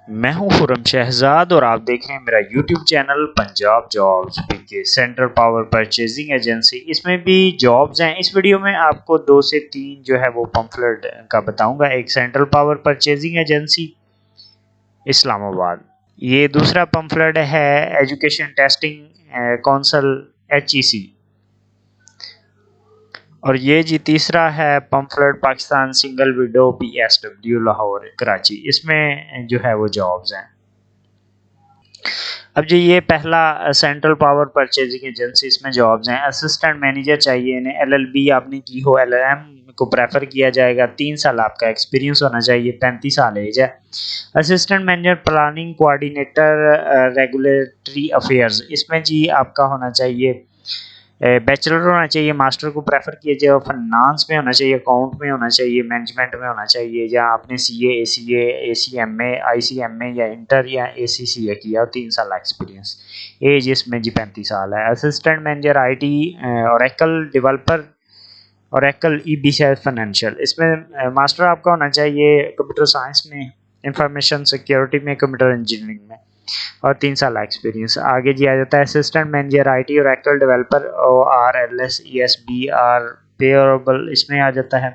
मैं हूं खुरम शहजाद और आप देख रहे हैं मेरा YouTube चैनल पंजाब जॉब्स के सेंट्रल पावर परचेजिंग एजेंसी। इसमें भी जॉब्स हैं। इस वीडियो में आपको 2 से 3 जो है वो पम्फलेट का बताऊंगा। एक central power purchasing agency Islamabad, ये दूसरा पम्फलेट है एजुकेशन टेस्टिंग काउंसिल HEC, और ये जी तीसरा है pamphlet Pakistan single window PSW Lahore Karachi. इसमें जो है वो जॉब्स हैं। अब जी ये पहला सेंट्रल पावर परचेजिंग एजेंसी, इसमें जॉब्स हैं। असिस्टेंट मैनेजर चाहिए इन्हें, LLB आपने की हो, LLM को प्रेफर किया जाएगा। 3 साल आपका एक्सपीरियंस होना चाहिए, 35 साल एज है। Assistant manager planning coordinator regulatory affairs, इसमें जी आपका होना चाहिए बैचलर होना चाहिए, मास्टर को प्रेफर किया जाए, फाइनेंस में होना चाहिए, अकाउंट में होना चाहिए, मैनेजमेंट में होना चाहिए, या आपने CA ACA ACMA ICMA या इंटर या ACCA किया, 3 साल एक्सपीरियंस। एज इसमें जी 35 साल है। Assistant manager IT Oracle developer, Oracle EBC financial, इसमें मास्टर आपका होना चाहिए कंप्यूटर साइंस में, इंफॉर्मेशन सिक्योरिटी में, कंप्यूटर इंजीनियरिंग में, और 3 साल एक्सपीरियंस। आगे जी आ जाता है असिस्टेंट मैनेजर IT और एक्ल डेवलपर ORLS ESBR पेयरेबल, इसमें आ जाता है।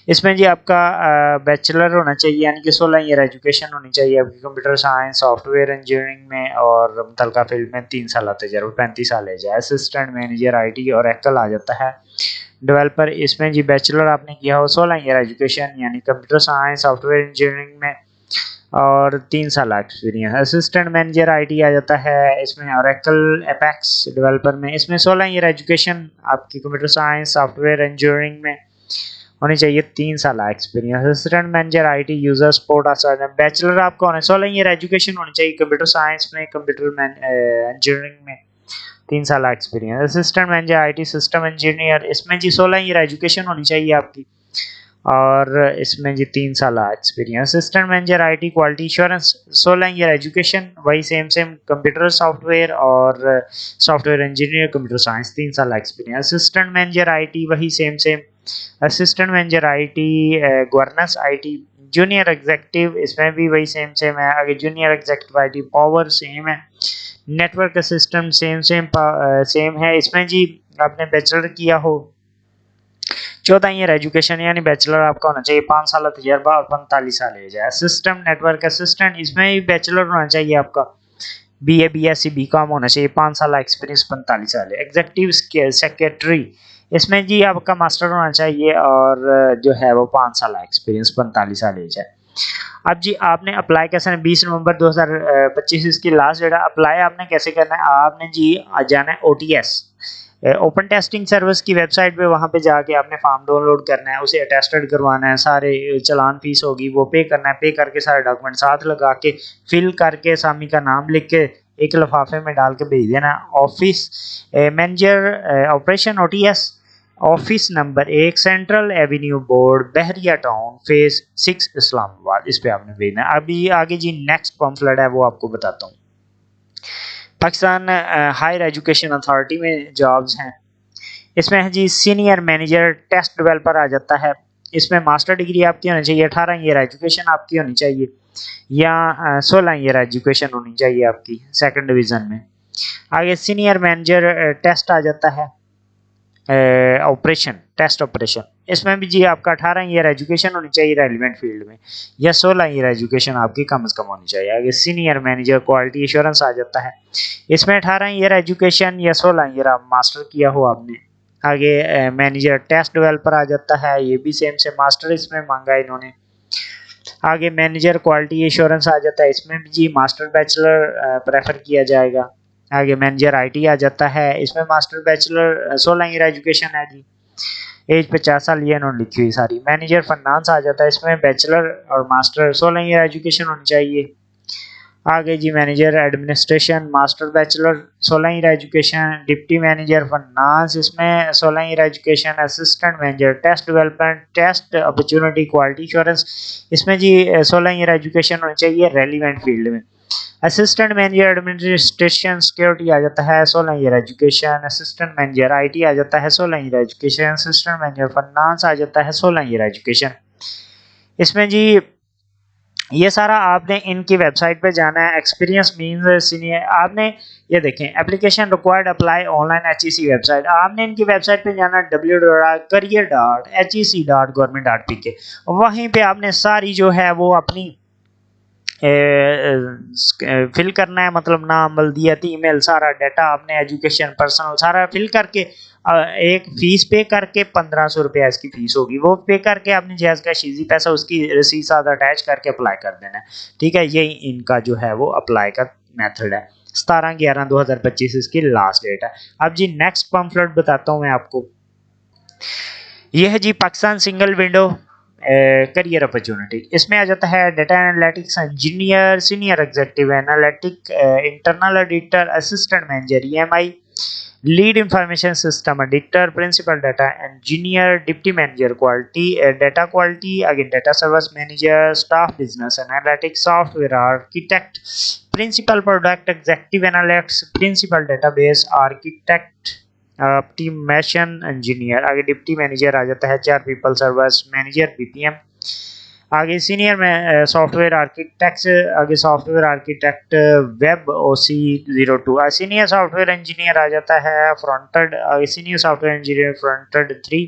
इसमें जी आपका बैचलर होना चाहिए, यानी कि 16 ईयर एजुकेशन होनी चाहिए आपकी कंप्यूटर साइंस सॉफ्टवेयर इंजीनियरिंग में, और मुतलका फील्ड में 3 साल तजर्बा, 35 साल एज है। असिस्टेंट मैनेजर IT और एक्ल आ जाता है। डेवलपर, इसमें जी बैचलर आपने किया हो, 16 ईयर एजुकेशन यानी कंप्यूटर साइंस सॉफ्टवेयर इंजीनियरिंग में, और 3 साल एक्सपीरियंस। असिस्टेंट मैनेजर IT आ जाता है इसमें, ओरेकल एपेक्स डेवलपर में, इसमें 16 ईयर एजुकेशन आपकी कंप्यूटर साइंस सॉफ्टवेयर इंजीनियरिंग में होनी चाहिए, 3 साल experience. Assistant manager IT user support bachelor आपको होना, 16 ईयर एजुकेशन होनी चाहिए कंप्यूटर साइंस में, कंप्यूटर इंजीनियरिंग में, 3 साल experience. Assistant manager IT system engineer, इसमें जी 16 ईयर एजुकेशन होनी चाहिए आपकी, और इसमें जी 3 साल experience. Assistant manager IT quality insurance, 16 year education, वही सेम कंप्यूटर सॉफ्टवेयर और सॉफ्टवेयर इंजीनियर कंप्यूटर साइंस, 3 साल एक्सपीरियंस। असिस्टेंट मैनेजर IT वही same assistant manager IT governance IT junior executive, इसमें भी वही सेम है। आगे junior executive IT power same है। नेटवर्क असिस्टेंट सेम है। इसमें जी आपने बैचलर किया हो, 14 ईयर एजुकेशन यानी बैचलर आपका होना चाहिए, 5 साल तजर्बा और 45 साल एज है। सिस्टम नेटवर्क असिस्टेंट, इसमें भी बैचलर होना चाहिए आपका, BA BSc BCom होना चाहिए, 5 साल एक्सपीरियंस, 45 साल है। एग्जीक्यूटिव सेक्रेटरी, इसमें जी आपका मास्टर होना चाहिए, और जो है वो 5 साल एक्सपीरियंस, 45 साल एज है। अब जी आपने अप्लाई कैसे है, 20 नवंबर 2025 इसकी लास्ट डेट है। अप्लाई आपने कैसे करना है, आपने जी जाना है OTS ओपन टेस्टिंग सर्विस की वेबसाइट पे, वहाँ पे जाके आपने फॉर्म डाउनलोड करना है, उसे अटेस्टेड करवाना है, सारे चलान फीस होगी वो पे करना है, पे करके सारे डॉक्यूमेंट साथ लगा के फिल करके सामी का नाम लिख के एक लिफाफे में डाल के भेज देना। Office manager operation OTS, office number 1 central avenue board Bahria town phase 6 Islamabad, इस पे आपने भेजना है। अभी आगे जी नेक्स्ट पम्फलेट है वो आपको बताता हूँ। पाकिस्तान हायर एजुकेशन अथॉरिटी में जॉब्स हैं। इसमें है जी सीनियर मैनेजर टेस्ट डेवलपर आ जाता है। इसमें मास्टर डिग्री आपकी होनी चाहिए, 18 ईयर एजुकेशन आपकी होनी चाहिए, या 16 ईयर एजुकेशन होनी चाहिए आपकी सेकंड डिवीजन में। आगे सीनियर मैनेजर टेस्ट आ जाता है, ऑपरेशन टेस्ट ऑपरेशन, इसमें भी जी आपका 18 ईयर एजुकेशन होनी चाहिए रेलिवेंट फील्ड में, या 16 ईयर एजुकेशन आपकी कम से कम होनी चाहिए। आगे सीनियर मैनेजर क्वालिटी एश्योरेंस आ जाता है, इसमें 18 ईयर एजुकेशन या 16 ईयर आप मास्टर किया हो आपने। आगे मैनेजर टेस्ट डेवलपर आ जाता है, ये भी सेम से मास्टर इसमें मांगा इन्होंने। आगे मैनेजर क्वालिटी एश्योरेंस आ जाता है, इसमें भी जी मास्टर बैचलर प्रेफर किया जाएगा। आगे मैनेजर IT आ जाता है, इसमें मास्टर बैचलर 16 ईयर एजुकेशन है जी, एज 50 साल ये इन्होंने लिखी हुई सारी। मैनेजर फाइनेंस आ जाता है, इसमें बैचलर और मास्टर 16 ईयर एजुकेशन होनी चाहिए। आगे जी manager administration master bachelor 16 year education. Deputy manager finance, इसमें 16 year education. Assistant manager test development test opportunity quality insurance, इसमें जी 16 ईयर एजुकेशन होनी चाहिए रेलिवेंट फील्ड में। असिस्टेंट मैनेजर एडमिनिस्ट्रेशन सिक्योरिटी आ जाता है, 16 year education. Assistant manager IT आ जाता है, 16 year education. Assistant manager finance आ जाता है, 16 ईयर एजुकेशन। इसमें जी ये सारा आपने इनकी वेबसाइट पे जाना है। एक्सपीरियंस मींस सीनियर, आपने ये देखें application required apply online HEC website, आपने इनकी वेबसाइट पे जाना www.career.hec.government.pk। वहीं पे आपने सारी जो है वो अपनी फिल करना है, मतलब नाम, बल्दियत, ईमेल, सारा डाटा आपने एजुकेशन, पर्सनल सारा फिल करके एक फीस पे करके 1500 रुपया इसकी फीस होगी, वो पे करके आपने जैज का शीजी पैसा उसकी रसीद साथ अटैच करके अप्लाई कर देना है। ठीक है, ये इनका जो है वो अप्लाई का मेथड है। 17/11/2025 इसकी लास्ट डेट है। अब जी नेक्स्ट पम्फलेट बताता हूँ मैं आपको। ये है जी Pakistan single window career opportunity. इसमें आ जाता है data analytics engineer, senior executive analytic, internal editor, assistant manager EMI, lead information system editor, principal data engineer, deputy manager quality, data quality, आगे data service manager, staff business analytics, software architect, principal product executive analytics, principal database architect, optimisation engineer, आगे deputy manager आ जाता है, 4 people service manager BPM, आगे senior में software architect, आगे software architect web OC02, senior software engineer आ जाता है फ्रंटेड, आगे सीनियर सॉफ्टवेयर इंजीनियर फ्रंटेड 3,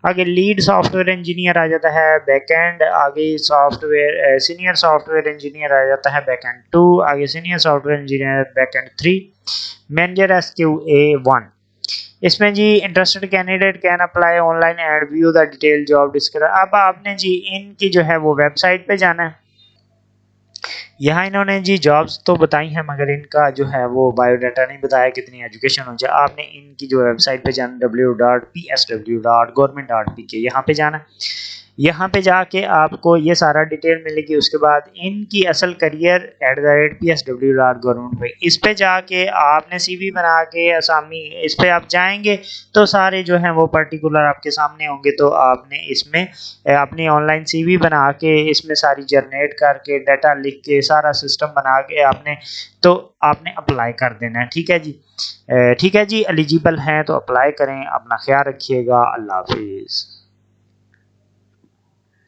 आगे लीड सॉफ्टवेयर इंजीनियर आ जाता है बैकएंड, आगे सॉफ्टवेयर सीनियर सॉफ्टवेयर इंजीनियर आ जाता है बैकएंड 2, आगे senior software engineer backend 3, manager SQA1। इसमें जी interested candidate can apply online and view the detail job description. अब आपने जी इनकी जो है वो वेबसाइट पे जाना है। यहाँ इन्होंने जी जॉब्स तो बताई हैं मगर इनका जो है वो बायोडाटा नहीं बताया कितनी एजुकेशन हो जाए। आपने इनकी जो वेबसाइट पे जाना www.psw.government.pk, यहाँ पे जाना। यहाँ पे जाके आपको ये सारा डिटेल मिलेगी। उसके बाद इनकी असल करियर @psw.government पे, इस पे जाके आपने CV बना के असामी, इस पे आप जाएंगे तो सारे जो हैं वो पर्टिकुलर आपके सामने होंगे। तो आपने इसमें अपनी ऑनलाइन CV बना के इसमें सारी जनरेट करके डाटा लिख के सारा सिस्टम बना के आपने अप्लाई कर देना है। ठीक है जी, ठीक है जी, एलिजिबल हैं तो अप्लाई करें। अपना ख्याल रखिएगा। अल्लाह हाफिज़।